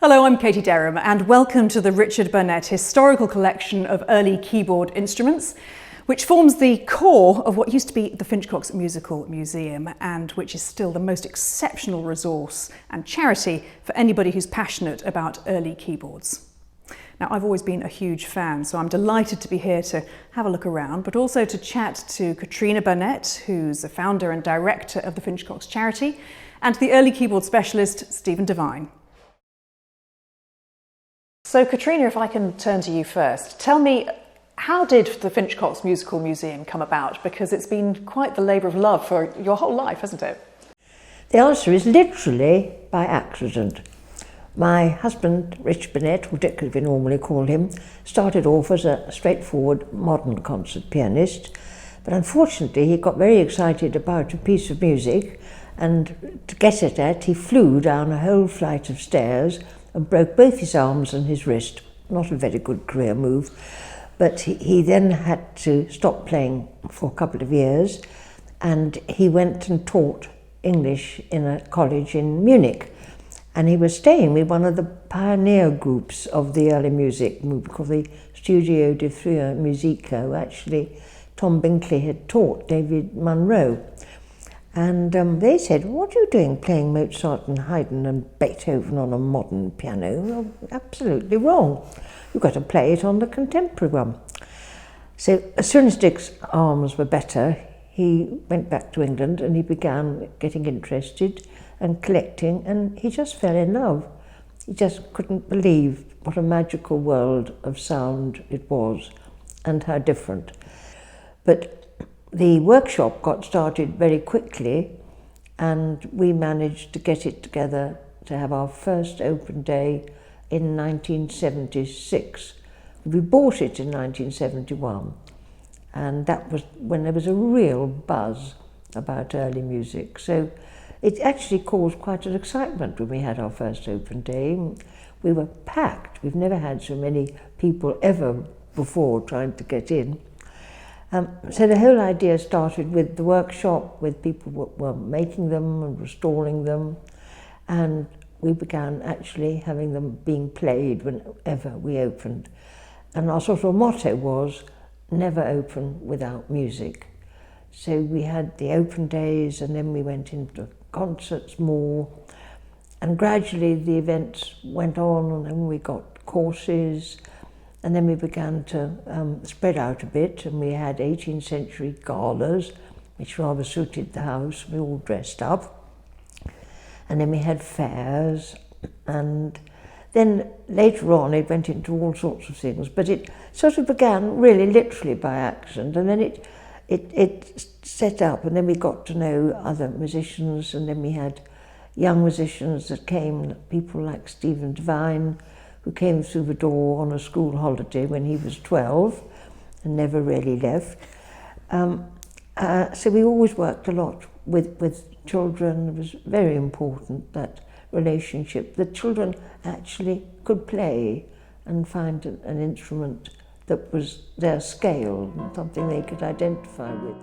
Hello, I'm Katie Derham and welcome to the Richard Burnett Historical Collection of Early Keyboard Instruments, which forms the core of what used to be the Finchcocks Musical Museum and which is still the most exceptional resource and charity for anybody who's passionate about early keyboards. Now, I've always been a huge fan, so I'm delighted to be here to have a look around, but also to chat to Katrina Burnett, who's the founder and director of the Finchcocks Charity, and the early keyboard specialist, Devine. So Katrina, if I can turn to you first, tell me, how did the Finchcocks Musical Museum come about? Because it's been quite the labour of love for your whole life, hasn't it? The answer is literally by accident. My husband, Richard Burnett, or Dick as we normally call him, started off as a straightforward modern concert pianist, but unfortunately he got very excited about a piece of music, and to get it at, he flew down a whole flight of stairs and broke both his arms and his wrist. Not a very good career move, but he then had to stop playing for a couple of years, and he went and taught English in a college in Munich. And he was staying with one of the pioneer groups of the early music movement called the Studio de Frühe Musico. Actually, Tom Binkley had taught David Munro. And they said, "What are you doing playing Mozart and Haydn and Beethoven on a modern piano?" Well, absolutely wrong. You've got to play it on the contemporary one. So as soon as Dick's arms were better, he went back to England and he began getting interested and collecting, and he just fell in love. He just couldn't believe what a magical world of sound it was and how different. But the workshop got started very quickly, and we managed to get it together to have our first open day in 1976. We bought it in 1971, and that was when there was a real buzz about early music. So it actually caused quite an excitement when we had our first open day. We were packed. We've never had so many people ever before trying to get in. So the whole idea started with the workshop, with people who were making them and restoring them, and we began actually having them being played whenever we opened. And our sort of motto was, never open without music. So we had the open days, and then we went into concerts more, and gradually the events went on, and then we got courses, and then we began to spread out a bit, and we had 18th century galas, which rather suited the house. We all dressed up. And then we had fairs, and then later on it went into all sorts of things, but it sort of began really literally by accident, and then it set up, and then we got to know other musicians, and then we had young musicians that came, people like Devine, who came through the door on a school holiday when he was 12 and never really left. So we always worked a lot with children. It was very important, that relationship. The children actually could play and find an instrument that was their scale, something they could identify with.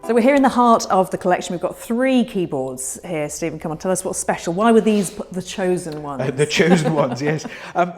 So we're here in the heart of the collection. We've got 3 keyboards here. Stephen, come on, tell us what's special. Why were these the chosen ones? The chosen ones, yes.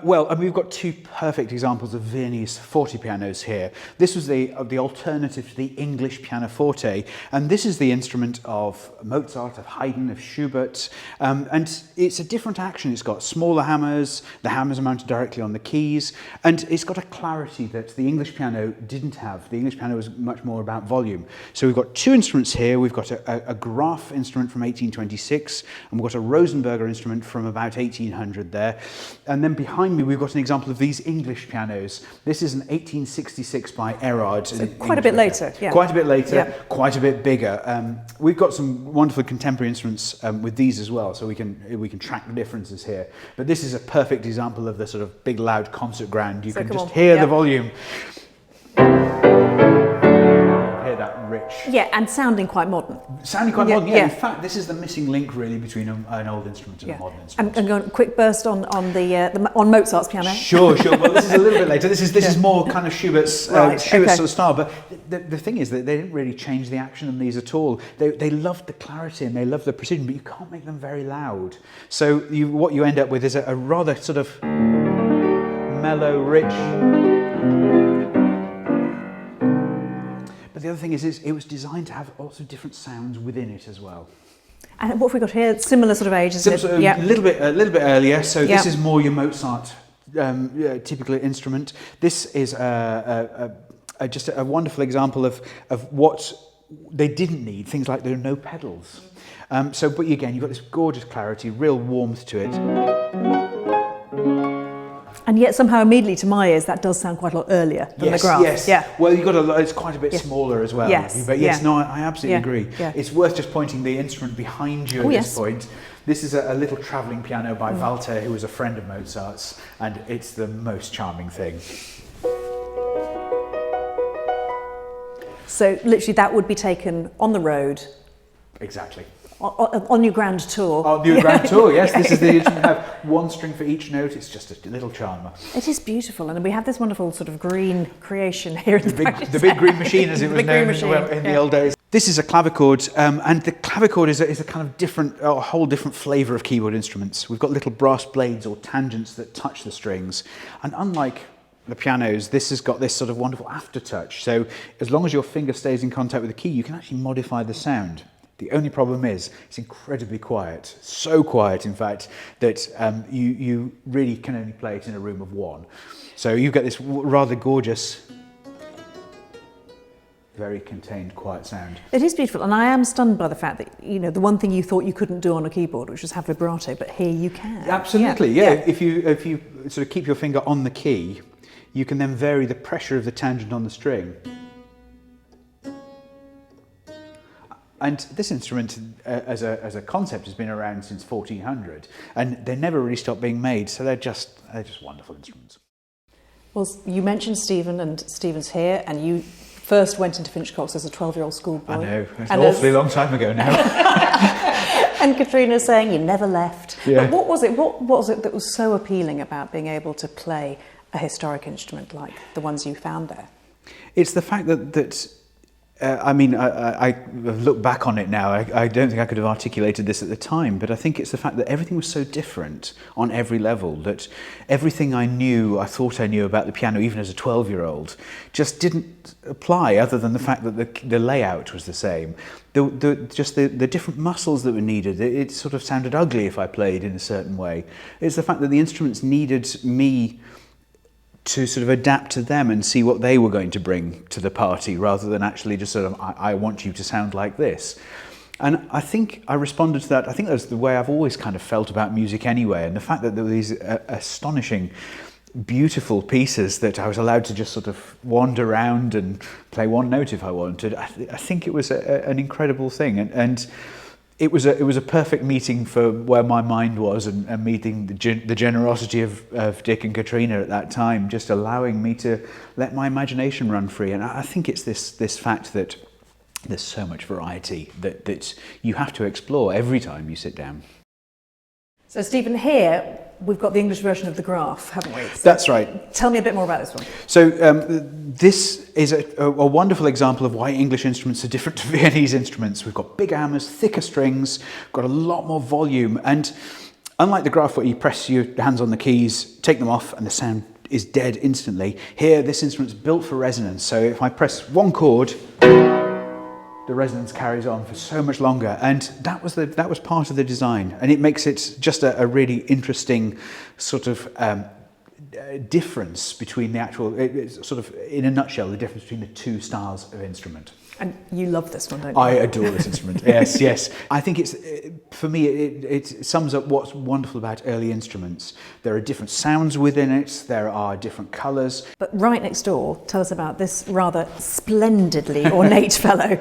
We've got 2 perfect examples of Viennese forte pianos here. This was the alternative to the English pianoforte, and this is the instrument of Mozart, of Haydn, of Schubert, and it's a different action. It's got smaller hammers, the hammers are mounted directly on the keys, and it's got a clarity that the English piano didn't have. The English piano was much more about volume. So we've got 2 instruments here. We've got a Graf instrument from 1826, and we've got a Rosenberger instrument from about 1800 there. And then behind me, we've got an example of these English pianos. This is an 1866 by Erard. So quite a bit later, yeah. Quite a bit later, yeah. Quite a bit bigger. We've got some wonderful contemporary instruments with these as well, so we can track the differences here. But this is a perfect example of the sort of big, loud concert ground. You can just hear the volume. Hear that rich rich. Yeah, and sounding quite modern. Sounding quite modern, yeah. Yeah. In fact, this is the missing link really between an old instrument and a modern instrument. And go on, a quick burst on Mozart's piano. Sure. Well, this is a little bit later. This is more kind of Schubert's sort of style. But the thing is that they didn't really change the action on these at all. They loved the clarity and they loved the precision, but you can't make them very loud. So what you end up with is a rather sort of mellow, rich. But the other thing is it was designed to have lots of different sounds within it as well. And what have we got here? Similar sort of age, isn't it? A little bit earlier. So this is more your Mozart typical instrument. This is just a wonderful example of what they didn't need. Things like there are no pedals. But again, you've got this gorgeous clarity, real warmth to it. And yet somehow immediately to my ears that does sound quite a lot earlier than the Gareth. Yes. Yeah. Well, it's quite a bit smaller as well. Yes. But yes, no, I absolutely agree. Yeah. It's worth just pointing the instrument behind you at this point. This is a little travelling piano by Walter, who was a friend of Mozart's, and it's the most charming thing. So literally that would be taken on the road. Exactly. On your grand tour. On your grand tour, yes. This is the instrument. Have one string for each note. It's just a little charmer. It is beautiful, and we have this wonderful sort of green creation here in the big green machine, as it was known in the old days. This is a clavichord, and the clavichord is a kind of different, a whole different flavour of keyboard instruments. We've got little brass blades or tangents that touch the strings, and unlike the pianos, this has got this sort of wonderful aftertouch. So as long as your finger stays in contact with the key, you can actually modify the sound. The only problem is it's incredibly quiet, so quiet in fact that you really can only play it in a room of one. So you get this rather gorgeous, very contained, quiet sound. It is beautiful, and I am stunned by the fact that, the one thing you thought you couldn't do on a keyboard, which was have vibrato, but here you can. Absolutely, yeah. If you sort of keep your finger on the key, you can then vary the pressure of the tangent on the string. And this instrument, as a concept, has been around since 1400, and they never really stopped being made. So they're just wonderful instruments. Well, you mentioned Stephen, and Stephen's here, and you first went into Finchcocks as a 12-year-old schoolboy. I know, it's an awfully long time ago now. And Katrina's saying you never left. Yeah. But what was it that was so appealing about being able to play a historic instrument like the ones you found there? It's the fact that I look back on it now, I don't think I could have articulated this at the time, but I think it's the fact that everything was so different on every level, that everything I thought I knew about the piano, even as a 12-year-old, just didn't apply, other than the fact that the layout was the same. The different muscles that were needed, it sort of sounded ugly if I played in a certain way. It's the fact that the instruments needed me to sort of adapt to them and see what they were going to bring to the party, rather than actually just sort of, I want you to sound like this. And I think I responded to that. I think that's the way I've always kind of felt about music anyway, and the fact that there were these astonishing, beautiful pieces that I was allowed to just sort of wander around and play one note if I wanted. I think it was an incredible thing, and it was a perfect meeting for where my mind was, and meeting the generosity of Dick and Katrina at that time, just allowing me to let my imagination run free. And I think it's this fact that there's so much variety that you have to explore every time you sit down. So Stephen, here we've got the English version of the Graph, haven't we? So that's right. Tell me a bit more about this one. So this is a wonderful example of why English instruments are different to Viennese instruments. We've got bigger hammers, thicker strings, got a lot more volume, and unlike the Graph where you press your hands on the keys, take them off, and the sound is dead instantly, here this instrument's built for resonance. So if I press one chord, the resonance carries on for so much longer, and that was part of the design, and it makes it just a really interesting sort of difference between the actual, it's sort of in a nutshell, the difference between the two styles of instrument. And you love this one, don't you? I adore this instrument. Yes. I think it's, for me, it sums up what's wonderful about early instruments. There are different sounds within it. There are different colours. But right next door, tell us about this rather splendidly ornate fellow.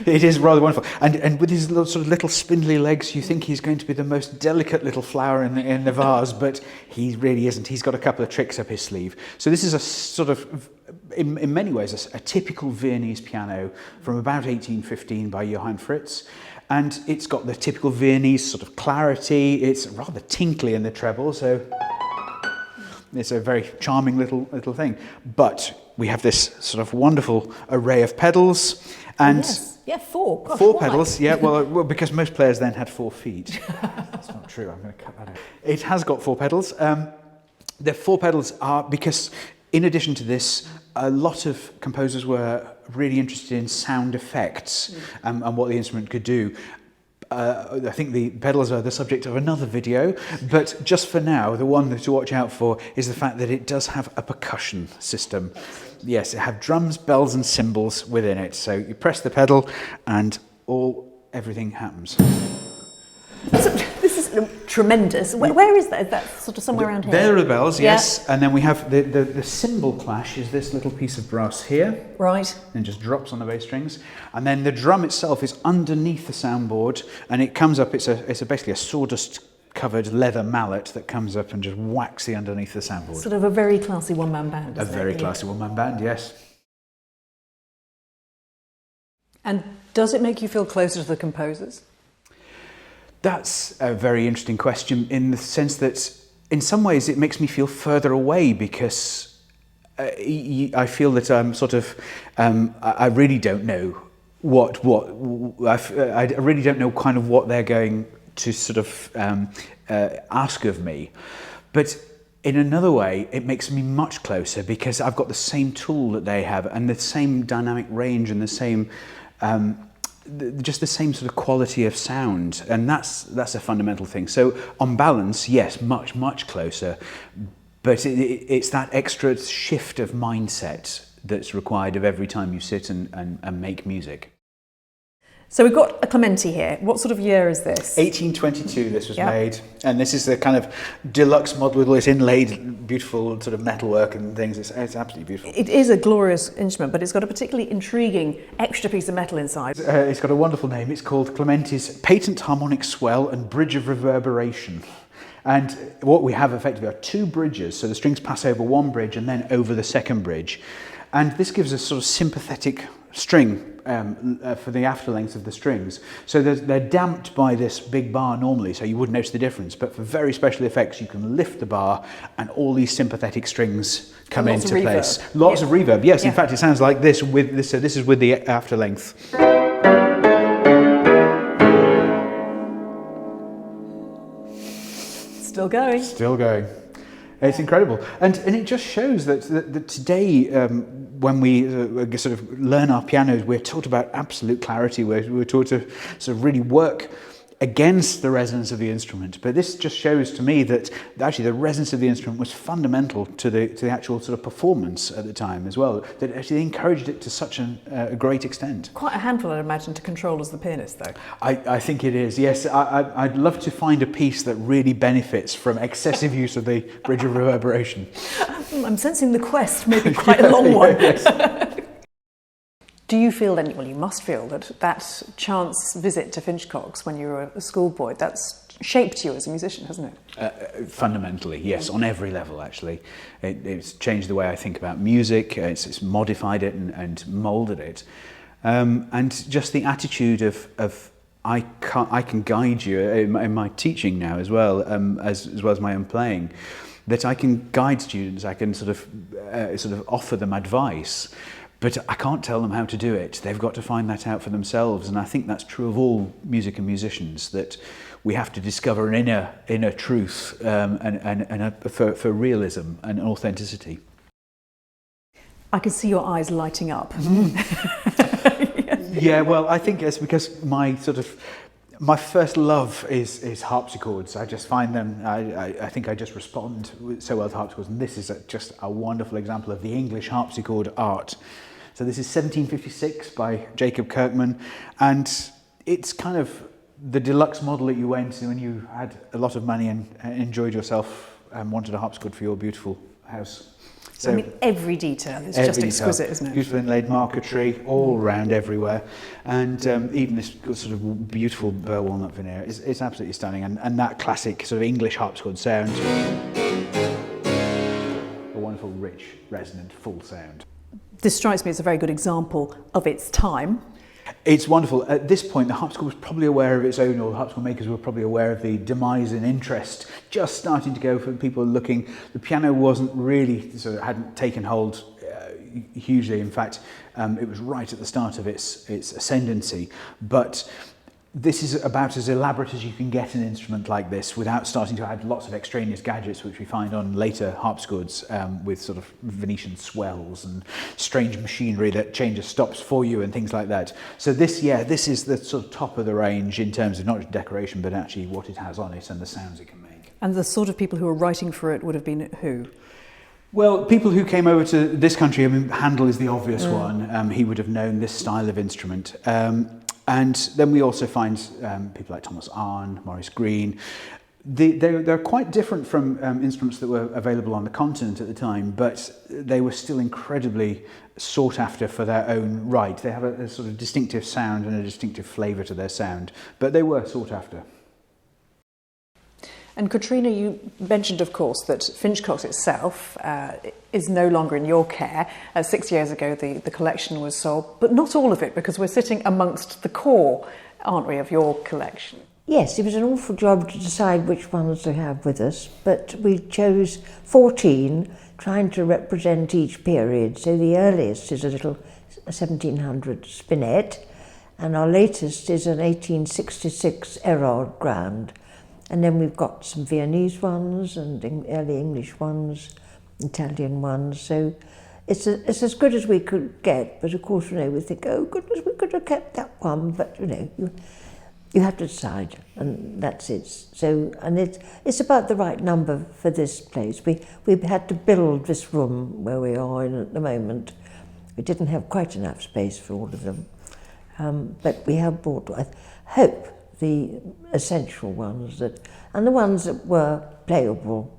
It is rather wonderful. And with his little spindly legs, you think he's going to be the most delicate little flower in the vase, but he really isn't. He's got a couple of tricks up his sleeve. So this is a sort of in many ways a typical Viennese piano from about 1815 by Johann Fritz. And it's got the typical Viennese sort of clarity. It's rather tinkly in the treble, so it's a very charming little thing. But we have this sort of wonderful array of pedals. And yes. Yeah, 4. Gosh, four why? pedals, yeah, well, because most players then had 4 feet. That's not true, I'm going to cut that out. It has got 4 pedals. The 4 pedals are because, in addition to this, a lot of composers were really interested in sound effects and what the instrument could do. I think the pedals are the subject of another video, but just for now, the one to watch out for is the fact that it does have a percussion system. Yes, it has drums, bells and cymbals within it. So you press the pedal and everything happens. So, this is tremendous. Where is that? Is that sort of somewhere around here? There are the bells, yes. Yeah. And then we have the cymbal clash is this little piece of brass here. Right. And just drops on the bass strings. And then the drum itself is underneath the soundboard, and it comes up, it's basically a sawdust covered leather mallet that comes up and just whacks the underneath the soundboard. Sort of a very classy one-man band. A very classy one-man band, yes. And does it make you feel closer to the composers? That's a very interesting question in the sense that in some ways it makes me feel further away because I feel that I'm sort of, I really don't know I really don't know kind of what they're going to sort of ask of me. But in another way, it makes me much closer because I've got the same tool that they have and the same dynamic range and the same just the same sort of quality of sound, and that's a fundamental thing. So on balance, yes, much closer, but it's that extra shift of mindset that's required of every time you sit and make music. So we've got a Clementi here. What sort of year is this? 1822 this was made, and this is the kind of deluxe model with all this inlaid beautiful sort of metalwork and things. It's absolutely beautiful. It is a glorious instrument, but it's got a particularly intriguing extra piece of metal inside. It's got a wonderful name. It's called Clementi's Patent Harmonic Swell and Bridge of Reverberation. And what we have effectively are 2 bridges, so the strings pass over one bridge and then over the second bridge. And this gives us sort of sympathetic string for the after length of the strings. So they're damped by this big bar normally, so you wouldn't notice the difference. But for very special effects, you can lift the bar and all these sympathetic strings come into place. Lots of reverb, yes. In fact, it sounds like this with this. So this is with the after length. Still going. Still going. It's incredible, and it just shows that today, when we sort of learn our pianos, we're taught about absolute clarity. We're taught to sort of really work against the resonance of the instrument. But this just shows to me that actually the resonance of the instrument was fundamental to the actual sort of performance at the time as well. That actually they encouraged it to such a great extent. Quite a handful, I'd imagine, to control as the pianist, though. I think it is, yes. I'd love to find a piece that really benefits from excessive use of the bridge of reverberation. I'm sensing the quest may be quite a long one. Yes. Do you feel then, well, you must feel that chance visit to Finchcocks when you were a schoolboy, that's shaped you as a musician, hasn't it? Fundamentally, yes, on every level actually. It's changed the way I think about music, it's modified it and moulded it. And just the attitude of I can guide you in my teaching now as well, as well as my own playing, that I can guide students, I can sort of offer them advice. But I can't tell them how to do it. They've got to find that out for themselves. And I think that's true of all music and musicians, that we have to discover an inner truth for realism and authenticity. I can see your eyes lighting up. Yeah, well, I think it's because my first love is harpsichords. I just find them, I think I just respond so well to harpsichords. And this is just a wonderful example of the English harpsichord art. So this is 1756 by Jacob Kirkman, and it's kind of the deluxe model that you went to when you had a lot of money and enjoyed yourself and wanted a harpsichord for your beautiful house. So I mean, every detail is just exquisite, isn't it? Beautiful inlaid marquetry all around everywhere, and even this sort of beautiful burr walnut veneer. It's absolutely stunning, and that classic sort of English harpsichord sound, a wonderful, rich, resonant, full sound. This strikes me as a very good example of its time. It's wonderful. At this point, the harpsichord was probably aware of its own, or the harpsichord makers were probably aware of the demise in interest just starting to go for people looking. The piano wasn't really, so it hadn't taken hold hugely. In fact, it was right at the start of its ascendancy. But this is about as elaborate as you can get an instrument like this without starting to add lots of extraneous gadgets, which we find on later harpsichords with sort of Venetian swells and strange machinery that changes stops for you and things like that. So this is the sort of top of the range in terms of not just decoration, but actually what it has on it and the sounds it can make. And the sort of people who were writing for it would have been who? Well, people who came over to this country, I mean, Handel is the obvious one. He would have known this style of instrument. And then we also find people like Thomas Arne, Maurice Green. They're quite different from instruments that were available on the continent at the time, but they were still incredibly sought after for their own right. They have a sort of distinctive sound and a distinctive flavour to their sound, but they were sought after. And Katrina, you mentioned, of course, that Finchcocks itself is no longer in your care. 6 years ago, the collection was sold, but not all of it, because we're sitting amongst the core, aren't we, of your collection? Yes, it was an awful job to decide which ones to have with us, but we chose 14, trying to represent each period. So the earliest is a little 1700 spinet, and our latest is an 1866 Erard Grand. And then we've got some Viennese ones and early English ones, Italian ones. So it's as good as we could get. But of course, we think, oh goodness, we could have kept that one. But you have to decide, and that's it. So, and it's about the right number for this place. We had to build this room where we are in at the moment. We didn't have quite enough space for all of them, but we have bought, I hope, the essential ones and the ones that were playable.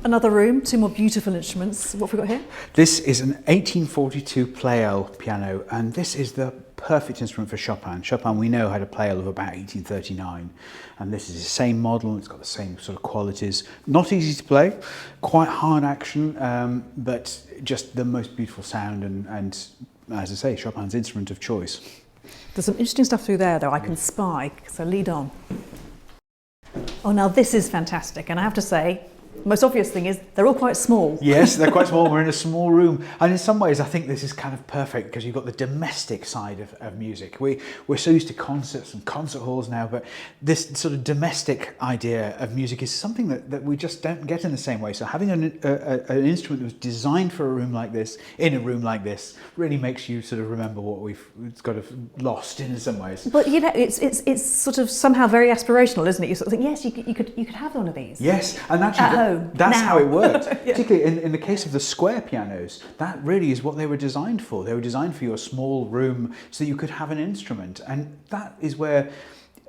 Another room, two more beautiful instruments. What have we got here? This is an 1842 Pleyel piano, and this is the perfect instrument for Chopin. Chopin, we know, had a Pleyel of about 1839, and this is the same model. It's got the same sort of qualities. Not easy to play, quite hard action, but just the most beautiful sound, and as I say, Chopin's instrument of choice. There's some interesting stuff through there, though, I can spy, so lead on. Oh, now this is fantastic, and I have to say, the most obvious thing is they're all quite small. Yes, they're quite small. We're in a small room. And in some ways, I think this is kind of perfect because you've got the domestic side of music. We're so used to concerts and concert halls now, but this sort of domestic idea of music is something that we just don't get in the same way. So having an instrument that was designed for a room like this, in a room like this, really makes you sort of remember what we've got lost in some ways. But it's sort of somehow very aspirational, isn't it? You sort of think, yes, you could have one of these. Yes, and actually that's now. how it worked. Yeah. Particularly in the case of the square pianos, that really is what they were designed for. They were designed for your small room so that you could have an instrument. And that is where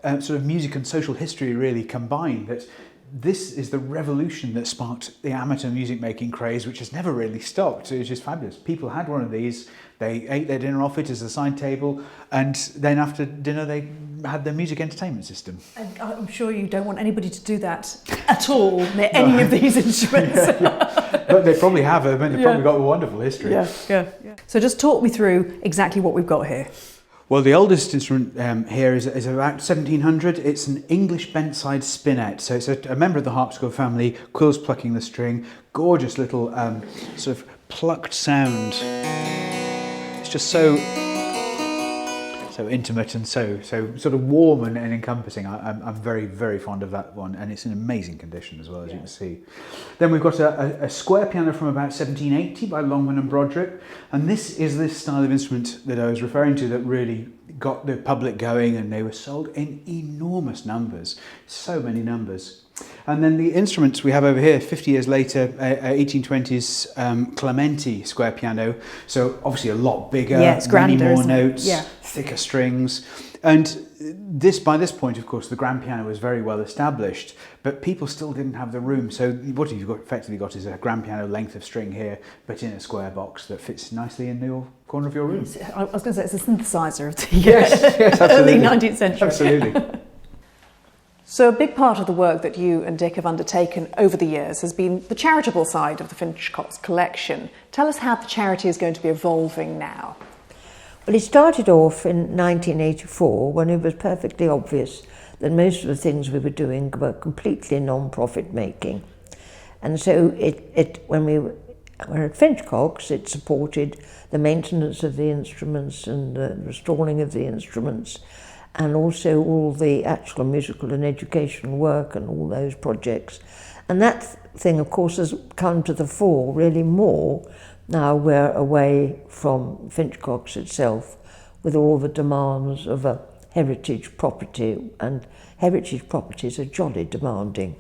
sort of music and social history really combine. That this is the revolution that sparked the amateur music making craze, which has never really stopped. It was just fabulous. People had one of these, they ate their dinner off it as a side table, and then after dinner they had their music entertainment system. And I'm sure you don't want anybody to do that at all near any of these instruments. Yeah. But they probably have. I mean, they've probably got a wonderful history. Yeah. So just talk me through exactly what we've got here. Well, the oldest instrument here is about 1700. It's an English bent-side spinet. So it's a member of the harpsichord family, quills plucking the string, gorgeous little sort of plucked sound. It's just so intimate and so sort of warm and encompassing. I'm very, very fond of that one, and it's in amazing condition as well, as you can see. Then we've got a square piano from about 1780 by Longman and Broderick, and this is this style of instrument that I was referring to that really got the public going, and they were sold in enormous numbers, so many numbers. And then the instruments we have over here, 50 years later, 1820s Clementi square piano. So obviously a lot bigger, it's grander, many more notes, Yeah. thicker strings. And by this point, of course, the grand piano was very well established, but people still didn't have the room. So what you've effectively got is a grand piano length of string here, but in a square box that fits nicely in the corner of your room. I was going to say it's a synthesizer of the Yes, absolutely. early 19th century. Absolutely. So a big part of the work that you and Dick have undertaken over the years has been the charitable side of the Finchcocks Collection. Tell us how the charity is going to be evolving now. Well, it started off in 1984 when it was perfectly obvious that most of the things we were doing were completely non-profit making. And so when we were at Finchcocks, it supported the maintenance of the instruments and the restoring of the instruments, and also all the actual musical and educational work and all those projects. And that thing, of course, has come to the fore really more now we're away from Finchcocks itself, with all the demands of a heritage property, and heritage properties are jolly demanding.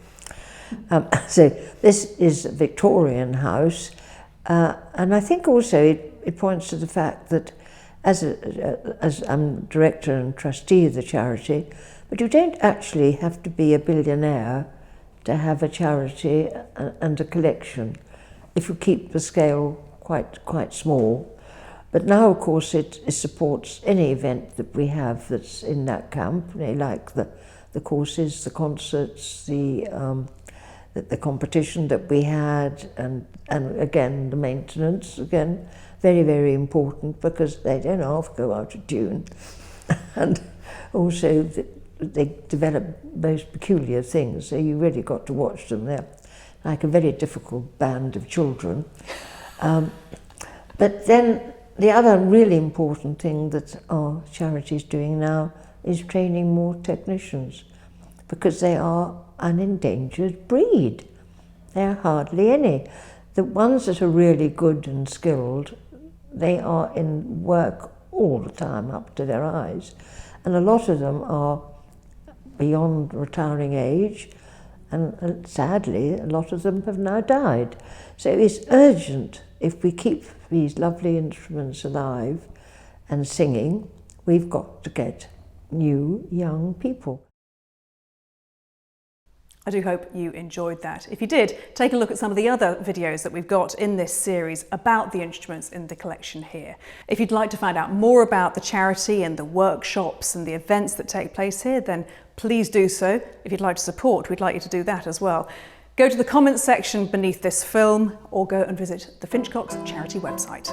So this is a Victorian house, and I think also it points to the fact that as I'm director and trustee of the charity, but you don't actually have to be a billionaire to have a charity and a collection if you keep the scale quite small. But now, of course, it supports any event that we have that's in that camp, like the courses, the concerts, the competition that we had, and again the maintenance, again very, very important, because they don't half go out of tune. And also they develop most peculiar things, so you really got to watch them. They're like a very difficult band of children. But then the other really important thing that our charity is doing now is training more technicians, because they are an endangered breed. There are hardly any. The ones that are really good and skilled, they are in work all the time up to their eyes, and a lot of them are beyond retiring age, and sadly a lot of them have now died. So it's urgent, if we keep these lovely instruments alive and singing, we've got to get new young people. I do hope you enjoyed that. If you did, take a look at some of the other videos that we've got in this series about the instruments in the collection here. If you'd like to find out more about the charity and the workshops and the events that take place here, then please do so. If you'd like to support, we'd like you to do that as well. Go to the comments section beneath this film, or go and visit the Finchcocks Charity website.